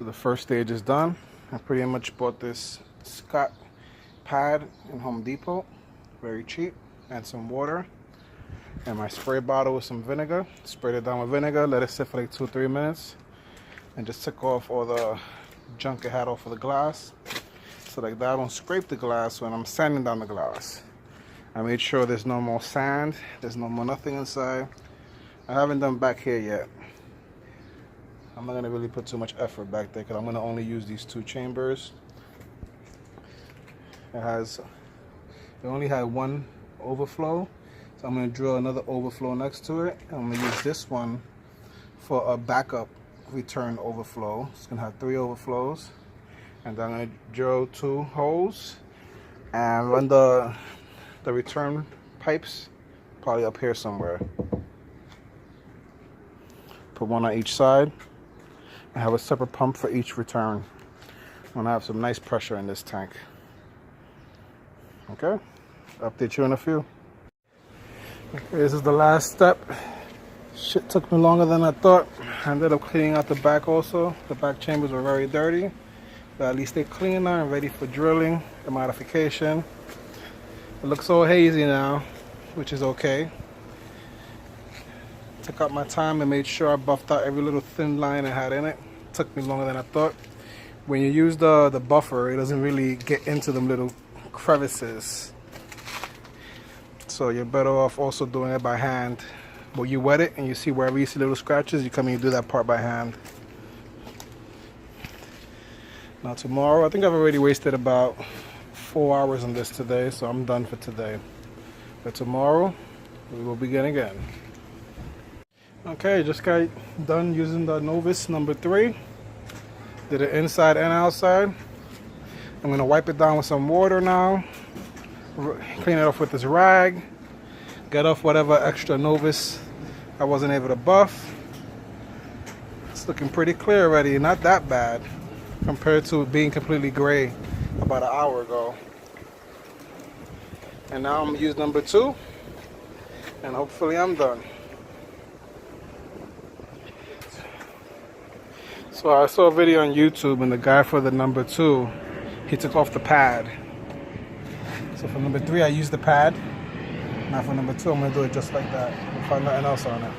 So the first stage is done. I pretty much bought this Scott pad in Home Depot, very cheap, and some water, and my spray bottle with some vinegar. Sprayed it down with vinegar, let it sit for like 2-3 minutes, and just took off all the junk it had off of the glass, so like that I don't scrape the glass when I'm sanding down the glass. I made sure there's no more sand, there's no more nothing inside. I haven't done back here yet. I'm not going to really put too much effort back there because I'm going to only use these 2 chambers. It only had 1 overflow, so I'm going to drill another overflow next to it. I'm going to use this one for a backup return overflow. It's going to have 3 overflows, and then I'm going to drill 2 holes and run the return pipes probably up here somewhere. Put 1 on each side. I have a separate pump for each return. I'm gonna have some nice pressure in this tank. Okay, update you in a few. Okay, this is the last step. Shit took me longer than I thought. I ended up cleaning out the back also. The back chambers were very dirty, but at least they're clean now and ready for drilling, the modification. It looks so hazy now, which is okay. Took out my time and made sure I buffed out every little thin line I had in it. Took me longer than I thought. When you use the buffer, it doesn't really get into them little crevices. So you're better off also doing it by hand. But you wet it and you see wherever you see little scratches, you come and you do that part by hand. Now tomorrow, I think I've already wasted about 4 hours on this today, so I'm done for today. But tomorrow, we will begin again. Okay, just got done using the Novus number 3. Did it inside and outside. I'm gonna wipe it down with some water now. Clean it off with this rag. Get off whatever extra Novus I wasn't able to buff. It's looking pretty clear already, not that bad compared to it being completely gray about an hour ago. And now I'm gonna use number 2, and hopefully I'm done. So I saw a video on YouTube, and the guy for the number 2, he took off the pad. So for number 3, I used the pad. Now for number 2, I'm gonna do it just like that. I'll find nothing else on it.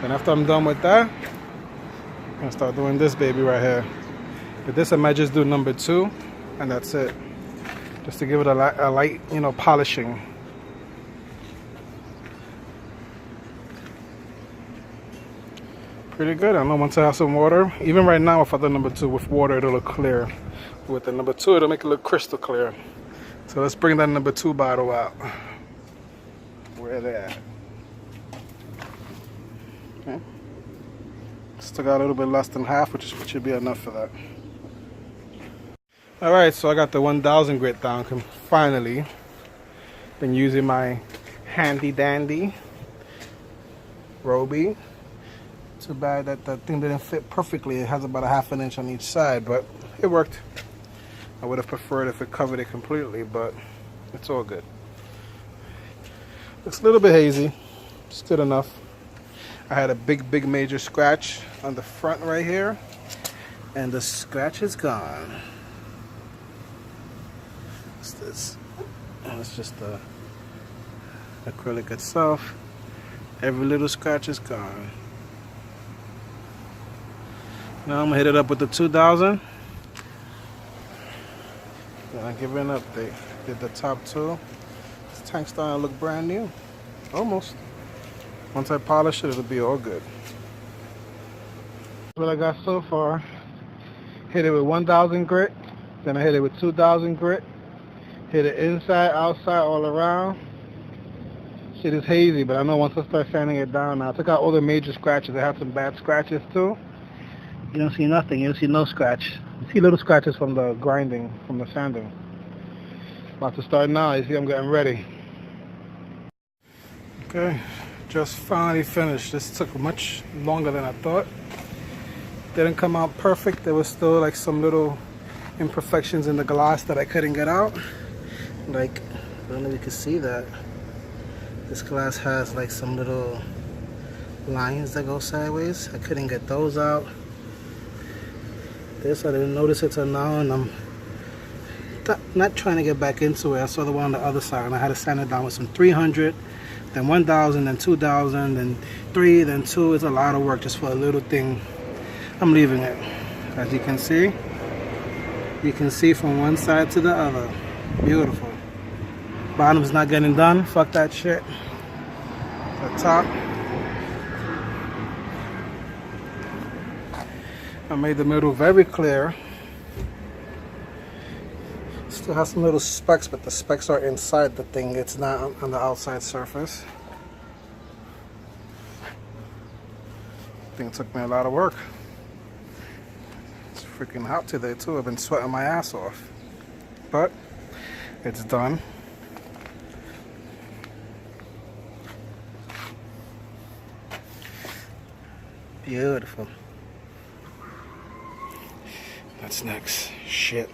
Then after I'm done with that, I'm gonna start doing this baby right here. With this, I might just do number 2, and that's it. Just to give it a light, you know, polishing. Pretty good. I know once I have some water, even right now if I do number 2 with water, it'll look clear. With the number 2, it'll make it look crystal clear. So let's bring that number 2 bottle out. Where are they at? Okay. Still got a little bit less than half, which should be enough for that. Alright, so I got the 1000 grit down finally. Been using my handy dandy Roby. Too bad that the thing didn't fit perfectly. It has about a ½ inch on each side, but it worked. I would have preferred if it covered it completely, but it's all good. Looks a little bit hazy. It's good enough. I had a big major scratch on the front right here, and the scratch is gone. What's this? Oh, it's just the acrylic itself. Every little scratch is gone. Now I'm gonna hit it up with the 2000. Then I give it an update. Did the top 2. This tank's starting to look brand new. Almost. Once I polish it, it'll be all good. What I got so far. Hit it with 1000 grit. Then I hit it with 2000 grit. Hit it inside, outside, all around. Shit is hazy, but I know once I start sanding it down now. I took out all the major scratches. I have some bad scratches too. You don't see nothing. You don't see no scratch. You see little scratches from the grinding, from the sanding. About to start now. You see I'm getting ready. Okay, just finally finished. This took much longer than I thought. Didn't come out perfect. There was still like some little imperfections in the glass that I couldn't get out. Like, I don't know if you can see that. This glass has like some little lines that go sideways. I couldn't get those out. This I didn't notice it till now, and I'm not trying to get back into it. I saw the one on the other side, and I had to sand it down with some 300, then 1,000, then 2,000, then 3, then 2. It's a lot of work just for a little thing. I'm leaving it. As you can see from one side to the other. Beautiful. Bottom's not getting done. Fuck that shit. The top. I made the middle very clear. Still has some little specks, but the specks are inside the thing. It's not on the outside surface. I think it took me a lot of work. It's freaking hot today too. I've been sweating my ass off. But it's done. Beautiful. That's next. Shit.